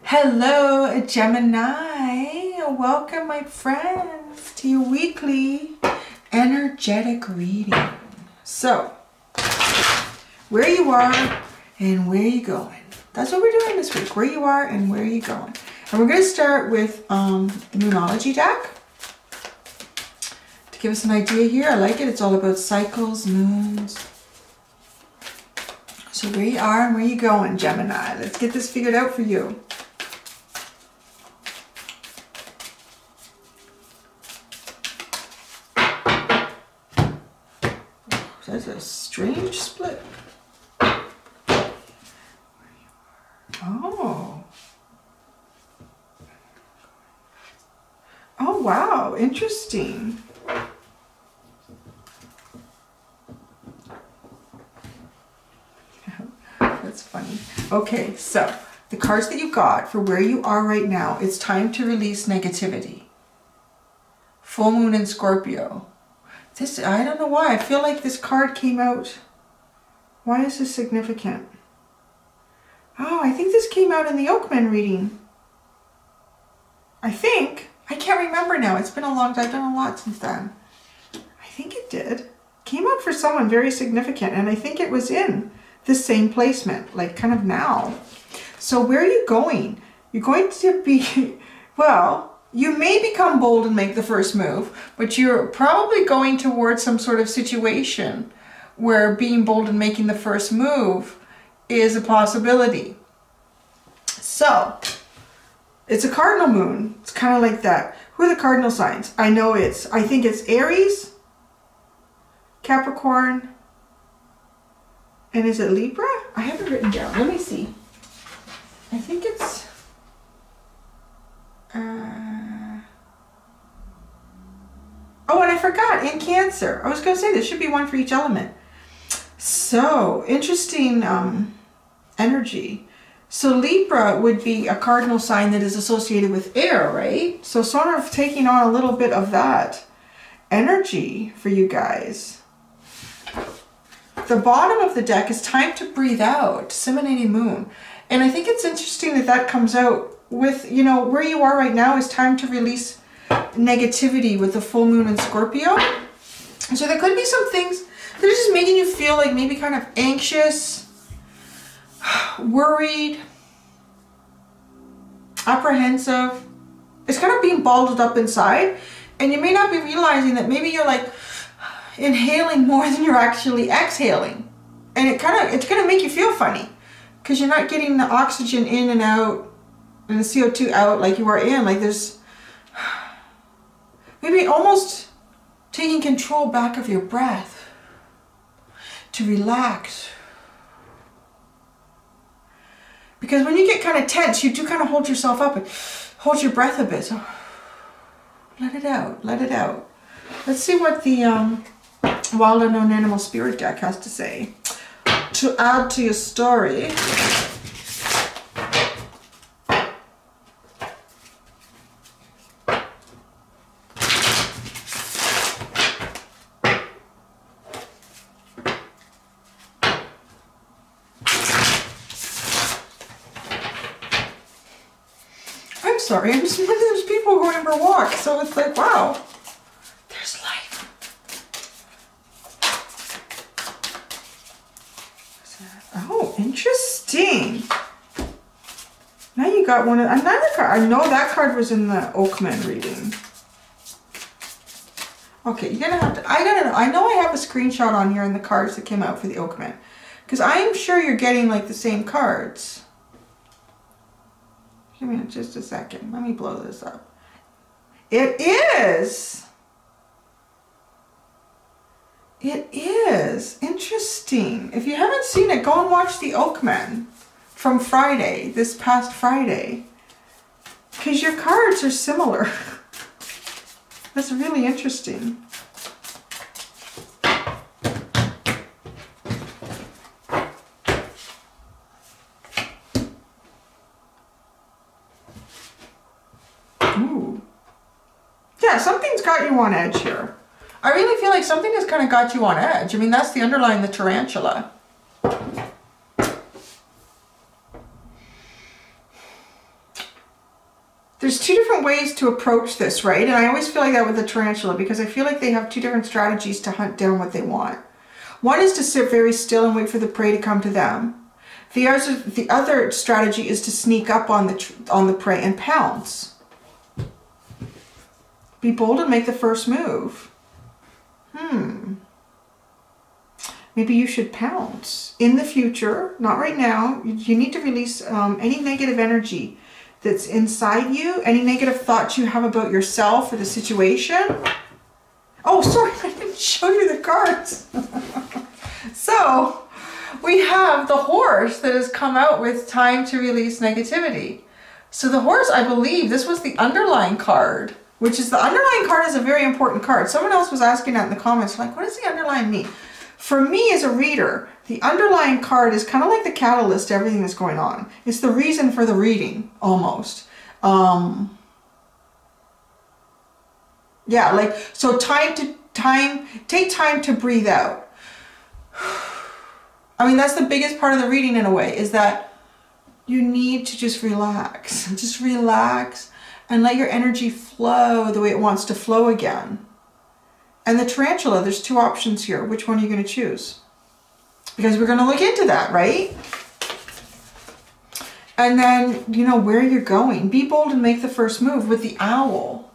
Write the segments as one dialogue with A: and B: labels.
A: Hello, Gemini. Welcome, my friends, to your weekly energetic reading. So, where you are and where you going. That's what we're doing this week. Where you are and where you going. And we're going to start with the Moonology deck. To give us an idea here, I like it. It's all about cycles, moons. So where you are and where you going, Gemini. Let's get this figured out for you. That's a strange split. Oh. Oh, wow. Interesting. That's funny. Okay, so the cards that you got for where you are right now, it's time to release negativity. Full moon in Scorpio. This, I don't know why. I feel like this card came out. Why is this significant? Oh, I think this came out in the Oakman reading. I think. I can't remember now. It's been a long time. I've done a lot since then. I think it did. Came out for someone very significant. And I think it was in this same placement. Like kind of now. So where are you going? You're going to be, well, you may become bold and make the first move, but you're probably going towards some sort of situation where being bold and making the first move is a possibility. So, it's a cardinal moon. It's kind of like that. Who are the cardinal signs? I think it's Aries, Capricorn, and is it Libra? I have it written down. Let me see. I think it's... Oh, and I forgot, in Cancer. I was going to say there should be one for each element. So, interesting energy. So Libra would be a cardinal sign that is associated with air, right? So sort of taking on a little bit of that energy for you guys. The bottom of the deck is time to breathe out, disseminating moon. And I think it's interesting that that comes out with, you know, where you are right now is time to release negativity with the full moon in Scorpio. So there could be some things that are just making you feel like maybe kind of anxious, worried, apprehensive. It's kind of being bottled up inside, and you may not be realizing that maybe you're like inhaling more than you're actually exhaling. And it's going to make you feel funny because you're not getting the oxygen in and out and the CO2 out like you are in. Like there's maybe almost taking control back of your breath to relax. Because when you get kind of tense, you do kind of hold yourself up and hold your breath a bit. So let it out, let it out. Let's see what the Wild Unknown Animal Spirit deck has to say to add to your story. Sorry, I'm just wondering, there's people going for a walk, so it's like, wow, there's life. Oh, interesting. Now you got one of another card. I know that card was in the Oakman reading. Okay, you're gonna have to. I know I have a screenshot on here in the cards that came out for the Oakman, because I am sure you're getting like the same cards. Give me just a second. Let me blow this up. It is. It is. Interesting. If you haven't seen it, go and watch the Oakman from Friday, this past Friday. Because your cards are similar. That's really interesting. Ooh. Yeah, something's got you on edge here. I really feel like something has kind of got you on edge. I mean, that's the underlying the tarantula. There's two different ways to approach this, right? And I always feel like that with the tarantula because I feel like they have two different strategies to hunt down what they want. One is to sit very still and wait for the prey to come to them. The other strategy is to sneak up on the prey and pounce. Be bold and make the first move. Maybe you should pounce. In the future, not right now, you need to release any negative energy that's inside you, any negative thoughts you have about yourself or the situation. Oh, sorry, I didn't show you the cards. So, we have the horse that has come out with time to release negativity. So the horse, I believe, this was the underlying card, which is the underlying card is a very important card. Someone else was asking that in the comments, like, what does the underlying mean? For me as a reader, the underlying card is kind of like the catalyst to everything that's going on. It's the reason for the reading, almost. Yeah, like, so take time to breathe out. I mean, that's the biggest part of the reading in a way, is that you need to just relax. Just relax and let your energy flow the way it wants to flow again. And the tarantula, there's two options here. Which one are you going to choose? Because we're going to look into that, right? And then, you know, where you're going. Be bold and make the first move with the owl.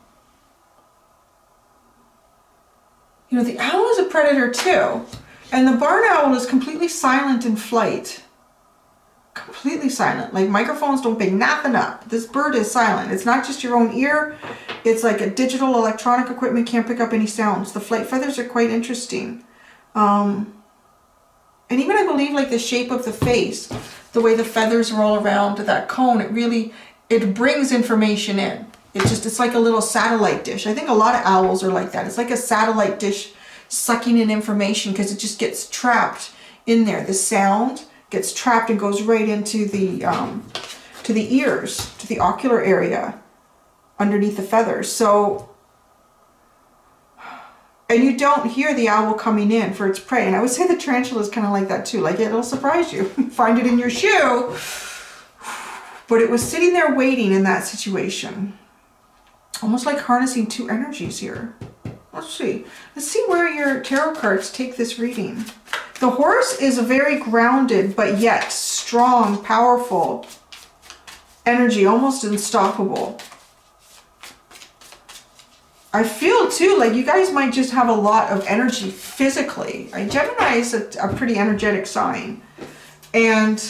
A: You know, the owl is a predator too. And the barn owl is completely silent in flight. Completely silent. Like microphones don't pick nothing up. This bird is silent. It's not just your own ear. It's like a digital electronic equipment can't pick up any sounds. The flight feathers are quite interesting. And even I believe like the shape of the face, the way the feathers roll around that cone, it brings information in. It's like a little satellite dish. I think a lot of owls are like that. It's like a satellite dish sucking in information because it just gets trapped in there. The sound gets trapped and goes right into the ears, to the ocular area underneath the feathers. So, and you don't hear the owl coming in for its prey. And I would say the tarantula is kind of like that too. Like it'll surprise you. Find it in your shoe. But it was sitting there waiting in that situation. Almost like harnessing two energies here. Let's see. Let's see where your tarot cards take this reading. The horse is a very grounded, but yet strong, powerful energy, almost unstoppable. I feel too, like you guys might just have a lot of energy physically. Gemini is a pretty energetic sign. And,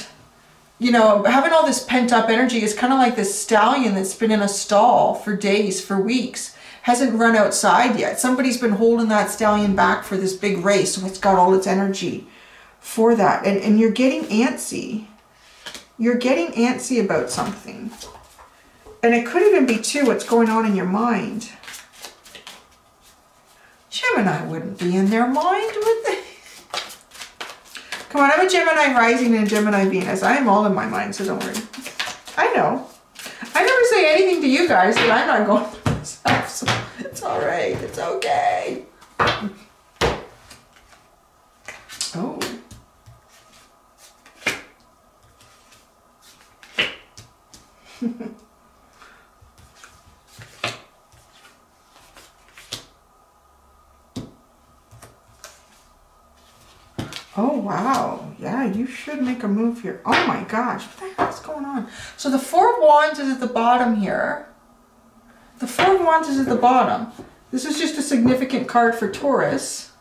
A: you know, having all this pent up energy is kind of like this stallion that's been in a stall for days, for weeks. Hasn't run outside yet. Somebody's been holding that stallion back for this big race, so it's got all its energy for that. And you're getting antsy. You're getting antsy about something. And it could even be too what's going on in your mind. Gemini wouldn't be in their mind, would they? Come on, I'm a Gemini rising and a Gemini Venus. I am all in my mind, so don't worry. I know. I never say anything to you guys that I'm not going through myself, so it's all right. It's okay. Oh. Oh, wow. Yeah, you should make a move here. Oh my gosh, what the heck's going on? So the Four of Wands is at the bottom here. The Four of Wands is at the bottom. This is just a significant card for Taurus.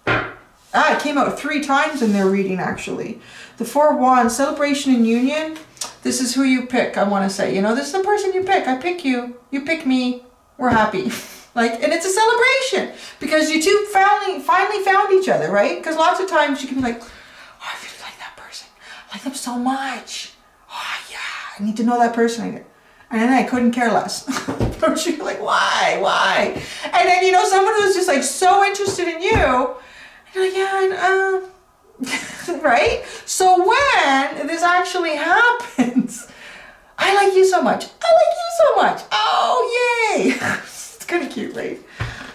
A: It came out 3 times in their reading, actually. The Four of Wands, celebration and union. This is who you pick, I want to say. You know, this is the person you pick. I pick you. You pick me. We're happy. Like, and it's a celebration because you two finally found each other, right? Because lots of times you can be like, oh, I really like that person. I like them so much. Oh, yeah, I need to know that person. And then I couldn't care less. Don't you? Like, why? And then, you know, someone who's just like so interested in you, and you're like, yeah, right? So when this actually happens, I like you so much. I like you so much. Oh, yay. It's kind of cute, right?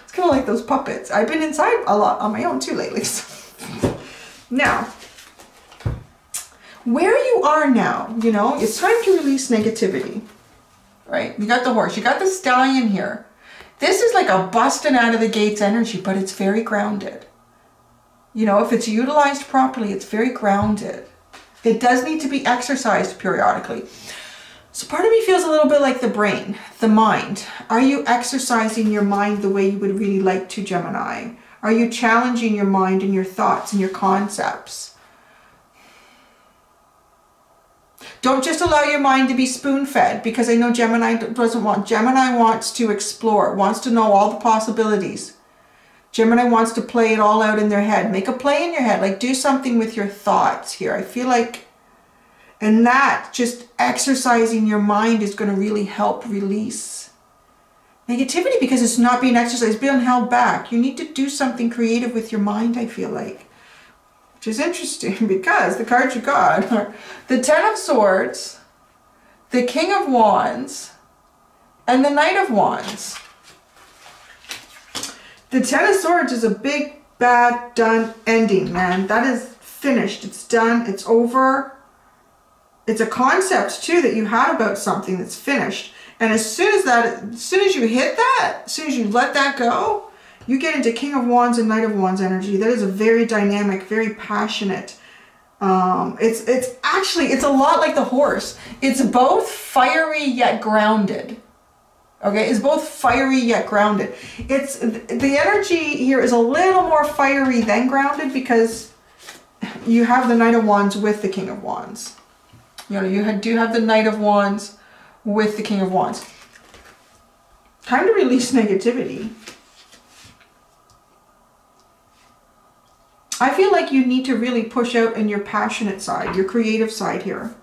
A: It's kind of like those puppets. I've been inside a lot on my own too lately. Now, where you are now, you know, it's time to release negativity. right? You got the horse, you got the stallion here. This is like a busting out of the gates energy, but it's very grounded. You know, if it's utilized properly, it's very grounded. It does need to be exercised periodically. So part of me feels a little bit like the brain, the mind. Are you exercising your mind the way you would really like to, Gemini? Are you challenging your mind and your thoughts and your concepts? Don't just allow your mind to be spoon-fed, because I know Gemini doesn't want. Gemini wants to explore, wants to know all the possibilities. Gemini wants to play it all out in their head. Make a play in your head, like do something with your thoughts here. I feel like, and that just exercising your mind is going to really help release negativity, because it's not being exercised, being held back. You need to do something creative with your mind, I feel like. Which is interesting, because the cards you got are the Ten of Swords, the King of Wands, and the Knight of Wands. The Ten of Swords is a big, bad, done ending, man. That is finished. It's done. It's over. It's a concept, too, that you had about something that's finished. And as soon as you hit that, as soon as you let that go, you get into King of Wands and Knight of Wands energy. That is a very dynamic, very passionate. It's a lot like the horse. It's both fiery yet grounded. Okay, it's both fiery yet grounded. It's the energy here is a little more fiery than grounded, because you have the Knight of Wands with the King of Wands. You know, you do have the Knight of Wands with the King of Wands. Time to release negativity. I feel like you need to really push out in your passionate side, your creative side here.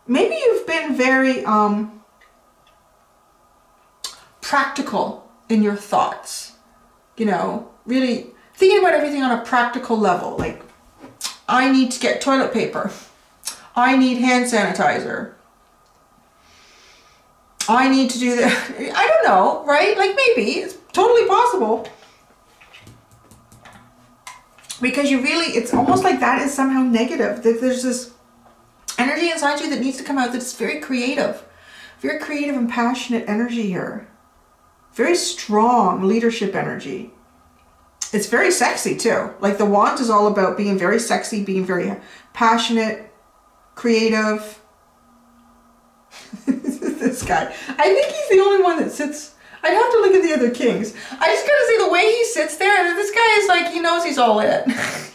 A: Maybe you've been very practical in your thoughts, you know, really thinking about everything on a practical level. Like, I need to get toilet paper. I need hand sanitizer. I need to do that. I don't know, right? Like, maybe it's totally possible. Because you really, it's almost like that is somehow negative. That there's this energy inside you that needs to come out that's very creative and passionate energy here. Very strong leadership energy. It's very sexy too. Like the Wands is all about being very sexy, being very passionate, creative. This guy. I think he's the only one that sits. I'd have to look at the other kings. I just gotta say the way he sits there, this guy is like, he knows he's all lit.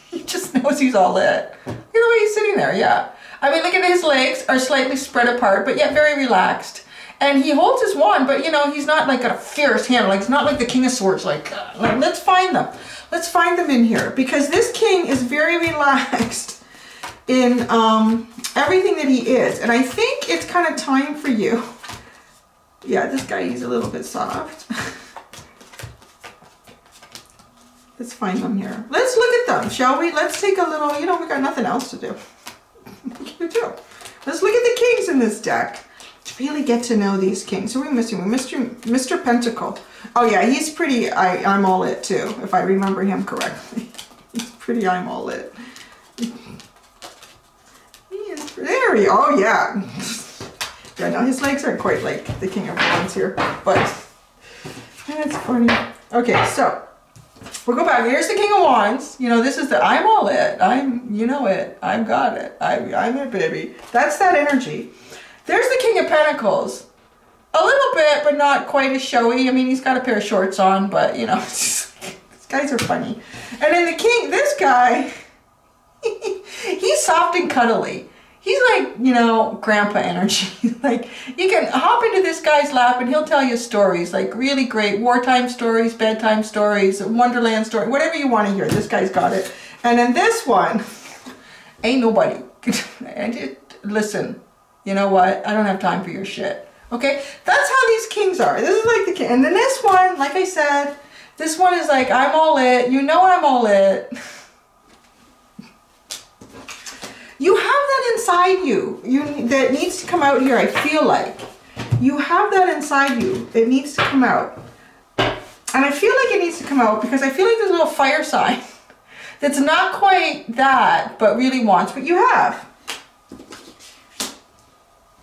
A: He just knows he's all lit. Look at the way he's sitting there, yeah. I mean, look at his legs are slightly spread apart, but yet very relaxed. And he holds his wand, but you know, he's not like a fierce hand. Like, it's not like the King of Swords, like let's find them. Let's find them in here, because this king is very relaxed in everything that he is. And I think it's kind of time for you. Yeah, this guy, he's a little bit soft. Let's find them here. Let's look at them, shall we? Let's take a little, you know, we got nothing else to do. What can we do? Let's look at the kings in this deck to really get to know these kings. Who are we missing? We're Mr. Pentacle. Oh yeah, he's pretty, I'm all lit too, if I remember him correctly. He's pretty, I'm all lit. He is, there he, oh yeah. Yeah, no, his legs aren't quite like the King of Wands here, but that's funny. Okay, so we'll go back. Here's the King of Wands. You know, this is the, I'm all it. You know it. I've got it. I'm it, baby. That's that energy. There's the King of Pentacles. A little bit, but not quite as showy. I mean, he's got a pair of shorts on, but you know, these guys are funny. And then the king, this guy, he's soft and cuddly. He's like, you know, grandpa energy. Like, you can hop into this guy's lap and he'll tell you stories, like really great wartime stories, bedtime stories, Wonderland story, whatever you want to hear. This guy's got it. And then this one, ain't nobody. And listen, you know what? I don't have time for your shit. Okay? That's how these kings are. This is like the king. And then this one, like I said, this one is like, I'm all lit. You know I'm all lit. You have that inside you. That needs to come out here, I feel like. You have that inside you. It needs to come out. And I feel like it needs to come out because I feel like there's a little fire sign that's not quite that, but really wants what you have.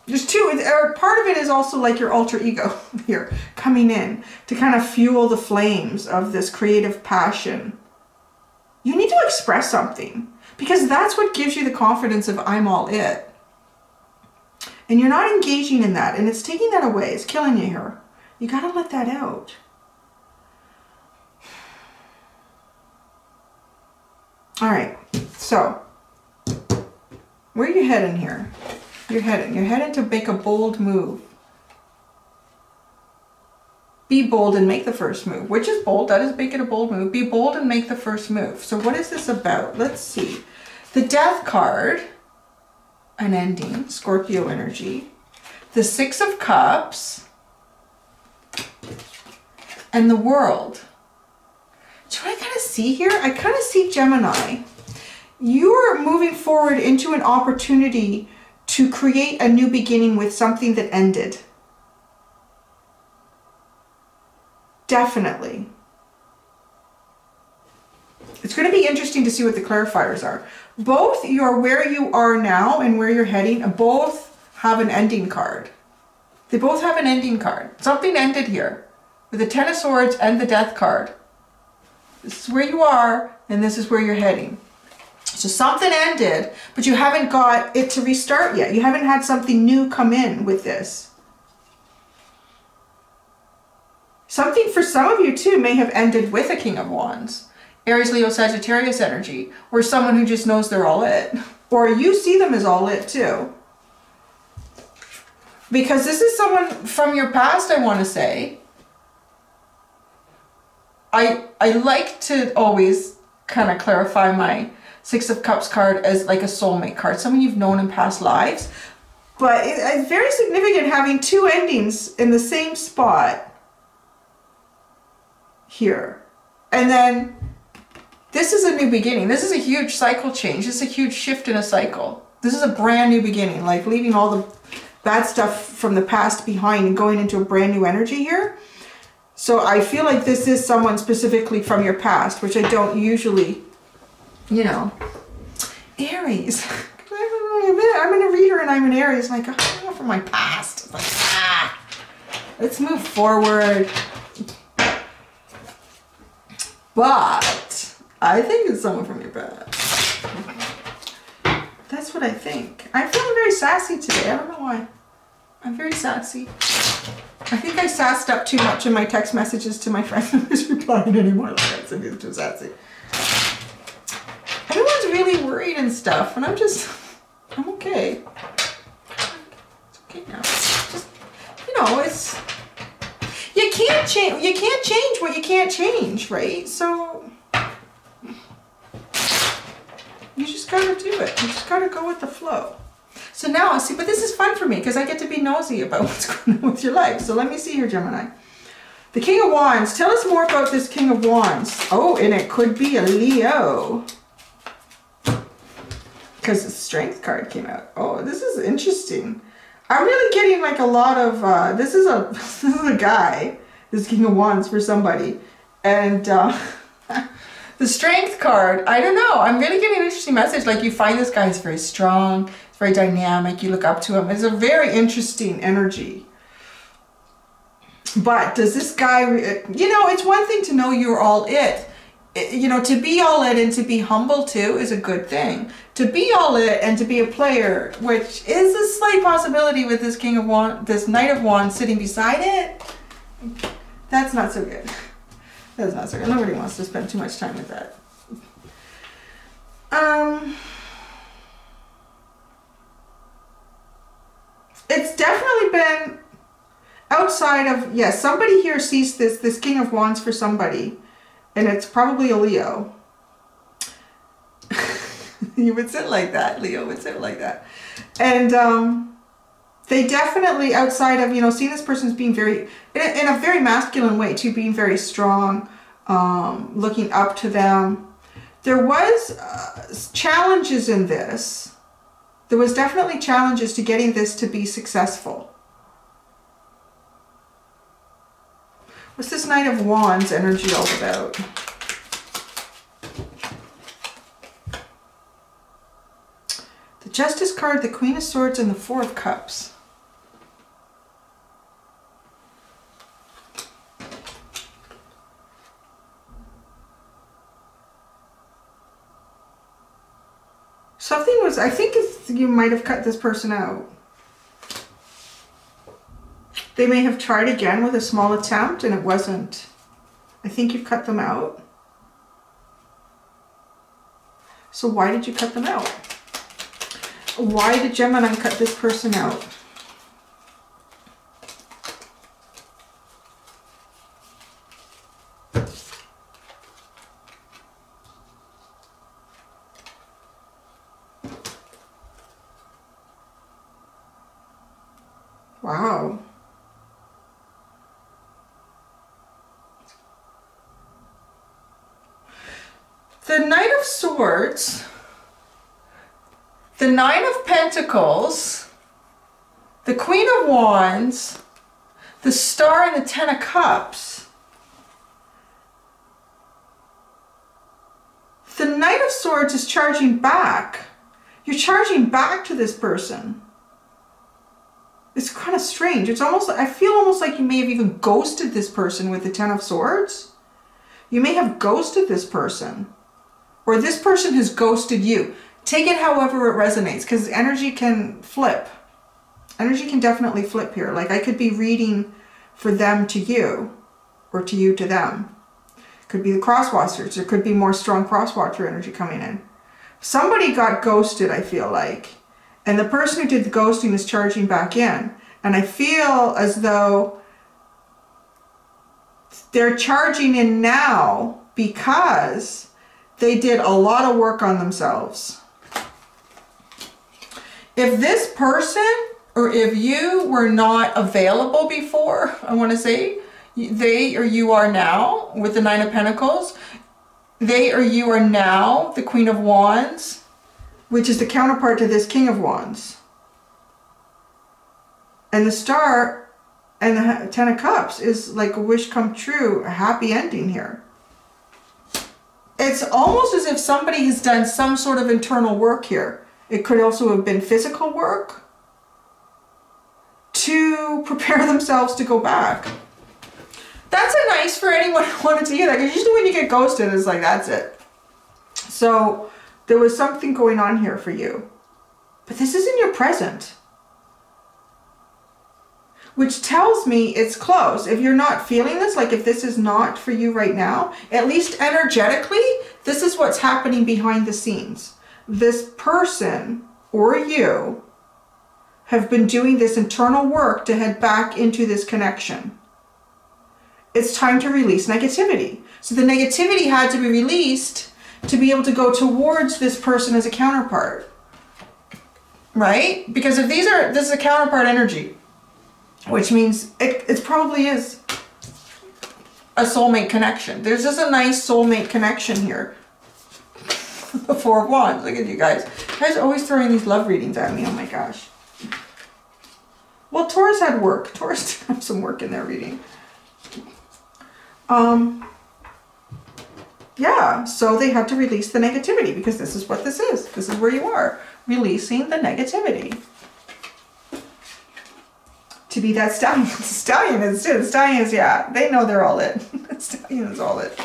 A: There's two, or part of it is also like your alter ego here coming in to kind of fuel the flames of this creative passion. You need to express something because that's what gives you the confidence of I'm all it. And you're not engaging in that, and it's taking that away. It's killing you here. You got to let that out. All right, so where are you heading here? You're heading to make a bold move. Be bold and make the first move. Which is bold? That is make it a bold move. Be bold and make the first move. So what is this about? Let's see. The Death card, an ending, Scorpio energy. The Six of Cups, and the World. Do I kind of see here? I kind of see Gemini. You're moving forward into an opportunity to create a new beginning with something that ended. Definitely. It's going to be interesting to see what the clarifiers are. Both your where you are now and where you're heading, both have an ending card. They both have an ending card. Something ended here with the Ten of Swords and the Death card. This is where you are and this is where you're heading. So something ended, but you haven't got it to restart yet. You haven't had something new come in with this. Something for some of you too may have ended with a King of Wands. Aries, Leo, Sagittarius energy. Or someone who just knows they're all it. Or you see them as all it too. Because this is someone from your past, I want to say. I like to always kind of clarify my Six of Cups card as like a soulmate card. Someone you've known in past lives. But it's very significant having two endings in the same spot. Here. And then this is a new beginning. This is a huge cycle change. This is a huge shift in a cycle. This is a brand new beginning, like leaving all the bad stuff from the past behind and going into a brand new energy here. So I feel like this is someone specifically from your past, which I don't usually, you know. Aries. I'm in a reader and I'm an Aries. Like, oh, from my past. Like, let's move forward. But I think it's someone from your past. That's what I think. I'm feeling very sassy today. I don't know why. I'm very sassy. I think I sassed up too much in my text messages to my friend who's replying anymore. Like that, so he's too sassy. Everyone's really worried and stuff, and I'm okay. It's okay now. Just, you know, it's. You can't change what you can't change, right? So you just gotta do it. You just gotta go with the flow. So now, see, but this is fun for me because I get to be nosy about what's going on with your life. So let me see here, Gemini. The King of Wands. Tell us more about this King of Wands. Oh, and it could be a Leo. Because the Strength card came out. Oh, this is interesting. I'm really getting like a lot of, this is a guy, this King of Wands for somebody. And the Strength card, I don't know. I'm really getting an interesting message. Like you find this guy is very strong, it's very dynamic. You look up to him. It's a very interesting energy. But does this guy, you know, it's one thing to know you're all it. You know, to be all it and to be humble too is a good thing. To be all it and to be a player, which is a slight possibility with this King of Wands, this Knight of Wands sitting beside it, that's not so good. That's not so good. Nobody wants to spend too much time with that. It's definitely been outside of, yes, somebody here sees this King of Wands for somebody. And it's probably a Leo. You would sit like that. Leo would sit like that. And they definitely, outside of, you know, seeing this person as being very, in a very masculine way too, being very strong, looking up to them. There was challenges in this. There was definitely challenges to getting this to be successful. What's this Knight of Wands energy all about? The Justice card, the Queen of Swords, and the Four of Cups. I think you might have cut this person out. They may have tried again with a small attempt and it wasn't. I think you've cut them out. So why did you cut them out? Why did Gemini cut this person out? Wow. The Knight of Swords, the Nine of Pentacles, the Queen of Wands, the Star and the Ten of Cups. The Knight of Swords is charging back. You're charging back to this person. It's kind of strange. It's almost, I feel almost like you may have even ghosted this person with the Ten of Swords. You may have ghosted this person. Or this person has ghosted you. Take it however it resonates, because energy can flip. Energy can definitely flip here. Like I could be reading for them to you, or to you to them. Could be the cross-watchers. There could be more strong cross-watcher energy coming in. Somebody got ghosted, I feel like. And the person who did the ghosting is charging back in. And I feel as though they're charging in now because they did a lot of work on themselves. If this person or if you were not available before, I want to say, they or you are now with the Nine of Pentacles, they or you are now the Queen of Wands, which is the counterpart to this King of Wands. And the Star and the Ten of Cups is like a wish come true, a happy ending here. It's almost as if somebody has done some sort of internal work here. It could also have been physical work to prepare themselves to go back. That's a nice for anyone who wanted to hear that, because usually when you get ghosted, it's like, that's it. So there was something going on here for you. But this isn't your present. Which tells me it's close. If you're not feeling this, like if this is not for you right now, at least energetically, this is what's happening behind the scenes. This person or you have been doing this internal work to head back into this connection. It's time to release negativity. So the negativity had to be released to be able to go towards this person as a counterpart, right? Because if this is a counterpart energy, which means it probably is a soulmate connection. There's just a nice soulmate connection here. The Four of Wands, look at you guys. You guys are always throwing these love readings at me, oh my gosh. Well, Taurus had work. Taurus did have some work in their reading. Yeah, so they had to release the negativity because this is what this is. This is where you are, releasing the negativity. To be that stallion. The stallion is, yeah, they know they're all it. The stallion is all it.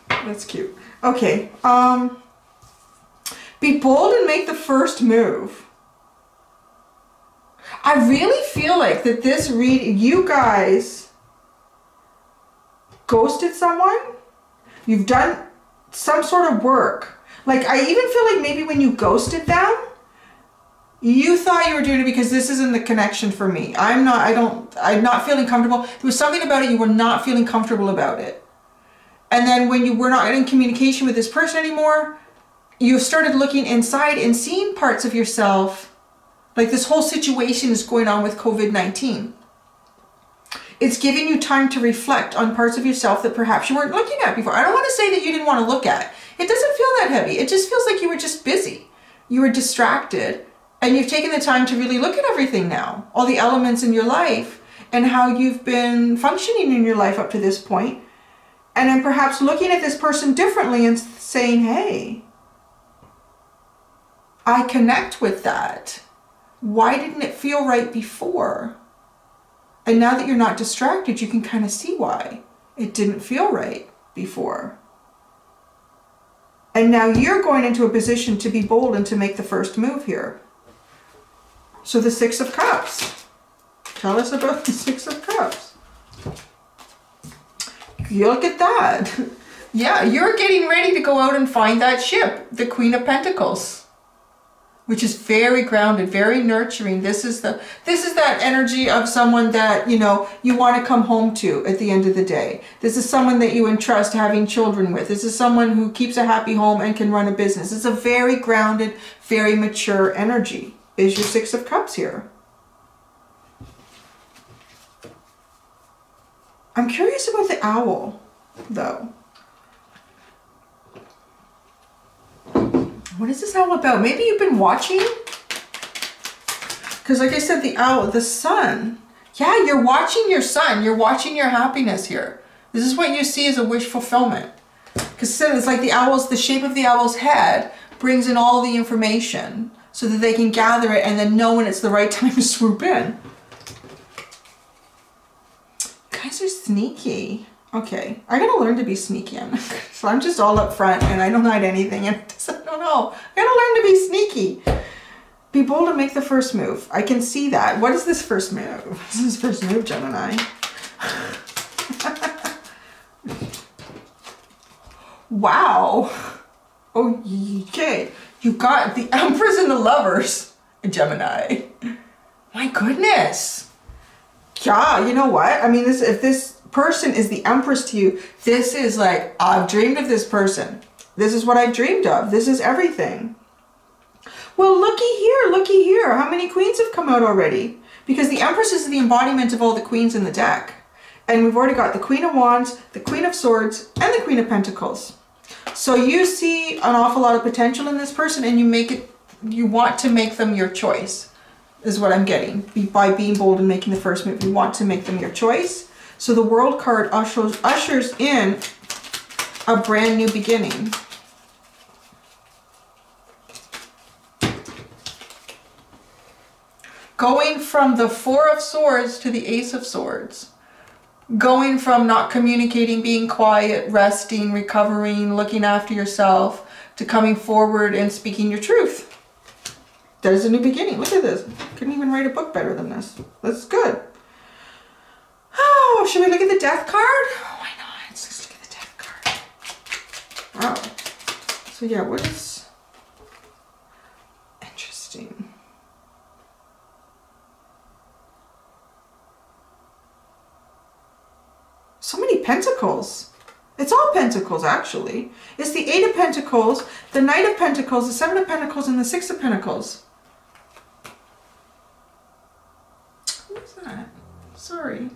A: That's cute. Okay, be bold and make the first move. I really feel like that this you guys ghosted someone. You've done some sort of work. Like, I even feel like maybe when you ghosted them, you thought you were doing it because this isn't the connection for me. I'm not feeling comfortable. There was something about it, you were not feeling comfortable about it. And then when you were not in communication with this person anymore, you started looking inside and seeing parts of yourself. Like this whole situation is going on with COVID-19. It's giving you time to reflect on parts of yourself that perhaps you weren't looking at before. I don't want to say that you didn't want to look at. It doesn't feel that heavy. It just feels like you were just busy. You were distracted. And you've taken the time to really look at everything now. All the elements in your life and how you've been functioning in your life up to this point. And then perhaps looking at this person differently and saying, hey, I connect with that. Why didn't it feel right before? And now that you're not distracted, you can kind of see why it didn't feel right before. And now you're going into a position to be bold and to make the first move here. So the Six of Cups. Tell us about the Six of Cups. You look at that. Yeah, you're getting ready to go out and find that ship, the Queen of Pentacles, which is very grounded, very nurturing. This is that energy of someone that, you know, you want to come home to at the end of the day. This is someone that you entrust having children with. This is someone who keeps a happy home and can run a business. It's a very grounded, very mature energy. Is your Six of Cups here. I'm curious about the owl, though. What is this owl about? Maybe you've been watching? Because like I said, the owl, the sun. Yeah, you're watching your sun. You're watching your happiness here. This is what you see as a wish fulfillment. Because it's like the owl's, the shape of the owl's head brings in all the information so that they can gather it and then know when it's the right time to swoop in. You guys are sneaky. Okay, I gotta learn to be sneaky. So I'm just all up front and I don't hide anything. And I don't know. I gotta learn to be sneaky. Be bold and make the first move. I can see that. What is this first move? This is first move, Gemini. Wow. Okay. You got the Empress and the Lovers, Gemini. My goodness. Yeah, you know what? I mean, if this person is the Empress to you, this is like, I've dreamed of this person. This is what I dreamed of. This is everything. Well, looky here. How many queens have come out already? Because the Empress is the embodiment of all the queens in the deck. And we've already got the Queen of Wands, the Queen of Swords, and the Queen of Pentacles. So you see an awful lot of potential in this person and you want to make them your choice, is what I'm getting. By being bold and making the first move, you want to make them your choice. So the World card ushers in a brand new beginning. Going from the Four of Swords to the Ace of Swords. Going from not communicating, being quiet, resting, recovering, looking after yourself, to coming forward and speaking your truth. There's a new beginning. Look at this. Couldn't even write a book better than this. That's good. Oh, should we look at the Death card? Oh, why not? Let's just look at the Death card. Wow. So yeah, what is interesting? So many pentacles. It's all pentacles, actually. It's the Eight of Pentacles, the Knight of Pentacles, the Seven of Pentacles, and the Six of Pentacles. What's that? Sorry.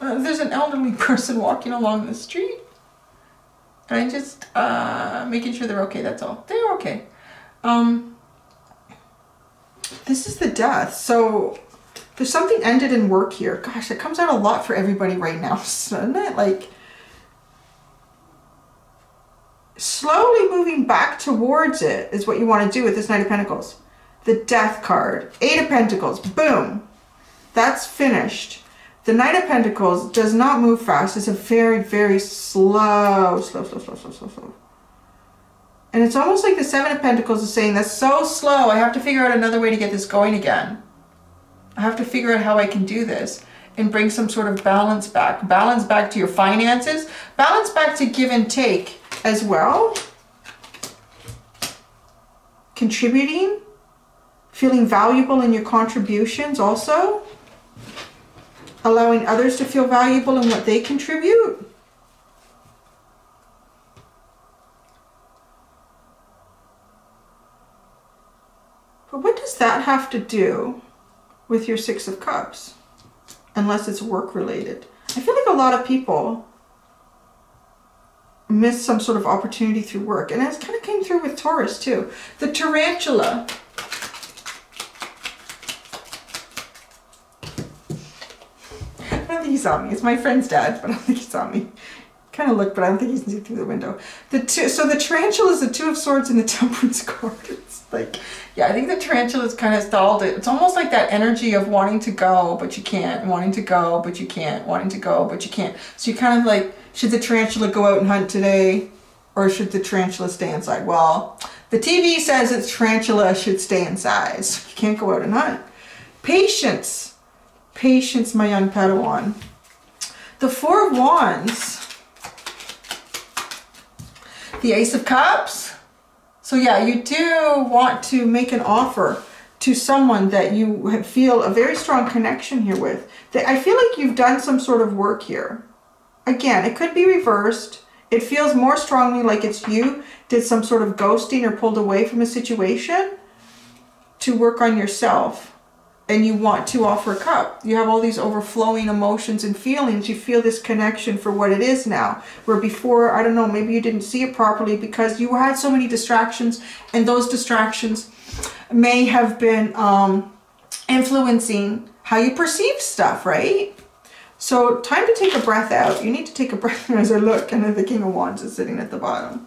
A: There's an elderly person walking along the street. And I'm just making sure they're okay, that's all. They're okay. This is the Death. So there's something ended in work here. Gosh, it comes out a lot for everybody right now, doesn't it? Like, slowly moving back towards it is what you want to do with this Knight of Pentacles. The Death card. Eight of Pentacles. Boom. That's finished. The Knight of Pentacles does not move fast. It's a very, very slow. And it's almost like the Seven of Pentacles is saying, that's so slow. I have to figure out another way to get this going again. I have to figure out how I can do this and bring some sort of balance back. Balance back to your finances. Balance back to give and take as well. Contributing. Feeling valuable in your contributions also. Allowing others to feel valuable in what they contribute. But what does that have to do with your Six of Cups? Unless it's work related. I feel like a lot of people miss some sort of opportunity through work. And it kind of came through with Taurus too. The tarantula. I don't think he saw me. It's my friend's dad, but I don't think he saw me. Kind of looked, but I don't think he's through the window. So the tarantula is the Two of Swords and the Temperance card. It's like, yeah, I think the tarantula is kind of stalled. It's almost like that energy of wanting to go, but you can't. Wanting to go, but you can't. Wanting to go, but you can't. So you're kind of like, should the tarantula go out and hunt today? Or should the tarantula stay inside? Well, the TV says its tarantula should stay inside. So you can't go out and hunt. Patience. Patience, my young Padawan. The Four of Wands. The Ace of Cups. So yeah, you do want to make an offer to someone that you feel a very strong connection here with. I feel like you've done some sort of work here. Again, it could be reversed. It feels more strongly like it's you did some sort of ghosting or pulled away from a situation to work on yourself. And you want to offer a cup. You have all these overflowing emotions and feelings. You feel this connection for what it is now. Where before, I don't know, maybe you didn't see it properly because you had so many distractions, and those distractions may have been influencing how you perceive stuff, right? So time to take a breath out. You need to take a breath as I look, and then the King of Wands is sitting at the bottom.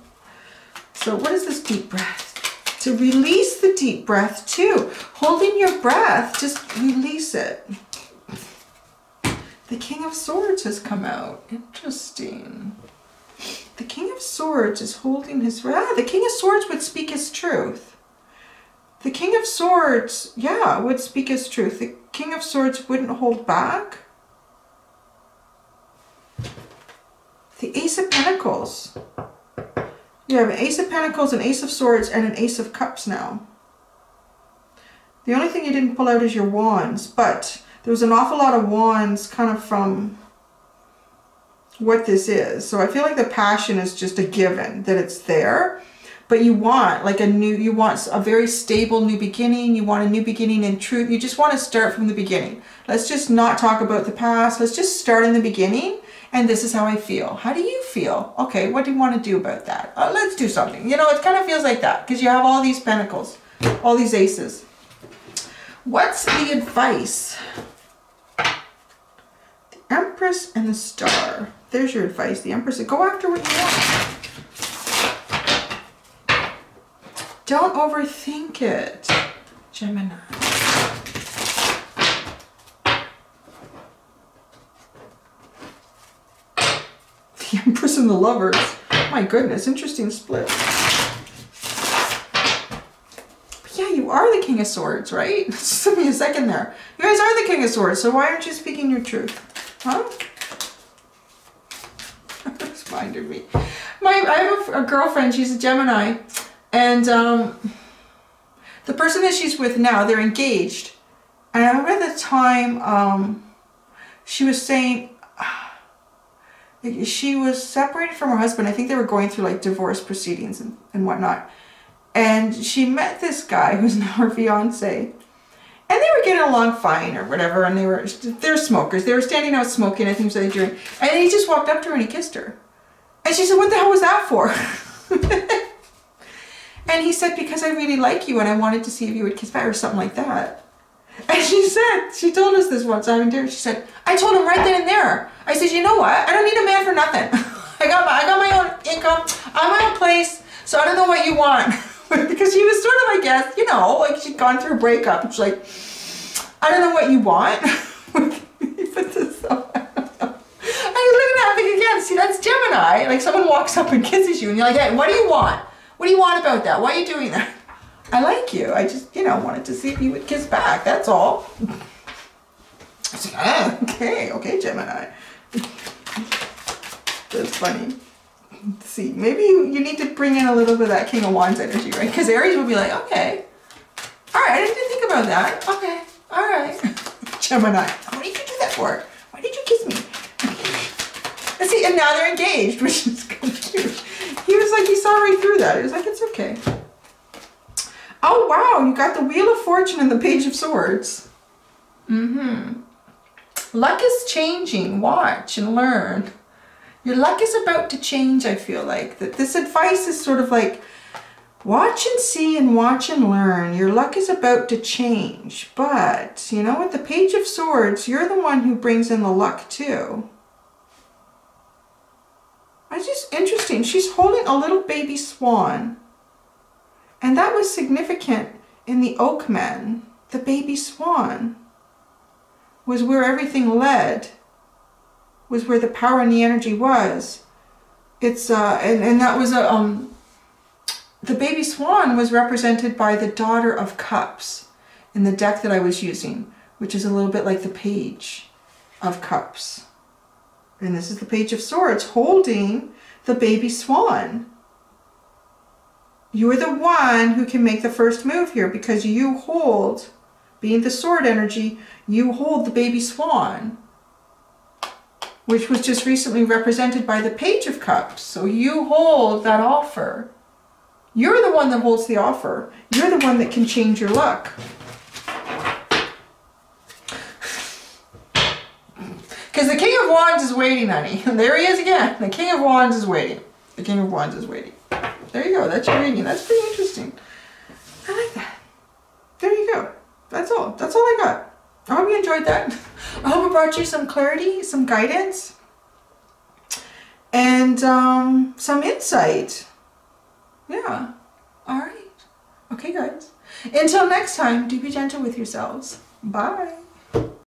A: So what is this deep breath? To release the deep breath too. Holding your breath, just release it. The King of Swords has come out. Interesting. The King of Swords is holding his breath. The King of Swords would speak his truth. The King of Swords, yeah, would speak his truth. The King of Swords wouldn't hold back. The Ace of Pentacles. You have an Ace of Pentacles, an Ace of Swords, and an Ace of Cups now. The only thing you didn't pull out is your Wands, but there was an awful lot of Wands kind of from what this is. So I feel like the passion is just a given, that it's there. But you want like you want a very stable new beginning. You want a new beginning in truth. You just want to start from the beginning. Let's just not talk about the past. Let's just start in the beginning. And this is how I feel. How do you feel? Okay, what do you want to do about that? Let's do something. You know, it kind of feels like that because you have all these pentacles, all these aces. What's the advice? The Empress and the Star. There's your advice. The Empress, go after what you want. Don't overthink it, Gemini. The Empress and the Lovers. My goodness, interesting split. But yeah, you are the King of Swords, right? Just give me a second there. You guys are the King of Swords, so why aren't you speaking your truth? Huh? It's reminded me. I have a girlfriend, she's a Gemini, and the person that she's with now, they're engaged. And I remember at the time, she was saying, she was separated from her husband. I think they were going through like divorce proceedings and whatnot. And she met this guy who's now her fiance. And they were getting along fine or whatever. And they're smokers. They were standing out smoking, I think, so they drink. And then he just walked up to her and he kissed her. And she said, what the hell was that for? And he said, because I really like you and I wanted to see if you would kiss back or something like that. And she said, she told us this once, I mean, she said, I told him right then and there. I said, you know what? I don't need a man for nothing. I got my own income. I'm my own place. So I don't know what you want. Because she was sort of, I guess, you know, like she'd gone through a breakup. And she's like, I don't know what you want. Put this up. And you're looking at me again. See, that's Gemini. Like someone walks up and kisses you and you're like, hey, what do you want? What do you want about that? Why are you doing that? I like you. I just, you know, wanted to see if you would kiss back. That's all. I was like, ah, okay, Gemini. That's funny. Let's see, maybe you need to bring in a little bit of that King of Wands energy, right? Because Aries will be like, okay. All right, I didn't think about that. Okay, all right. Gemini, what did you do that for? Why did you kiss me? And see, and now they're engaged, which is kind of cute. He was like, he saw right through that. He was like, it's okay. Oh, wow, you got the Wheel of Fortune and the Page of Swords. Luck is changing. Watch and learn. Your luck is about to change, I feel like. That this advice is sort of like, watch and see and watch and learn. Your luck is about to change. But, you know, with the Page of Swords, you're the one who brings in the luck too. It's just interesting. She's holding a little baby swan. And that was significant in the Oakman. The baby swan was where everything led, was where the power and the energy was. It's and that was a the baby swan was represented by the Daughter of Cups in the deck that I was using, which is a little bit like the Page of Cups. And this is the Page of Swords holding the baby swan. You are the one who can make the first move here because you hold, being the sword energy, you hold the baby swan, which was just recently represented by the Page of Cups. So you hold that offer. You're the one that holds the offer. You're the one that can change your luck. Because the King of Wands is waiting, honey. There he is again. The King of Wands is waiting. The King of Wands is waiting. There you go. That's your reading. That's pretty interesting. I like that. There you go. That's all. That's all I got. I hope you enjoyed that. I hope it brought you some clarity, some guidance, and some insight. Yeah. All right. Okay, guys. Until next time, do be gentle with yourselves. Bye.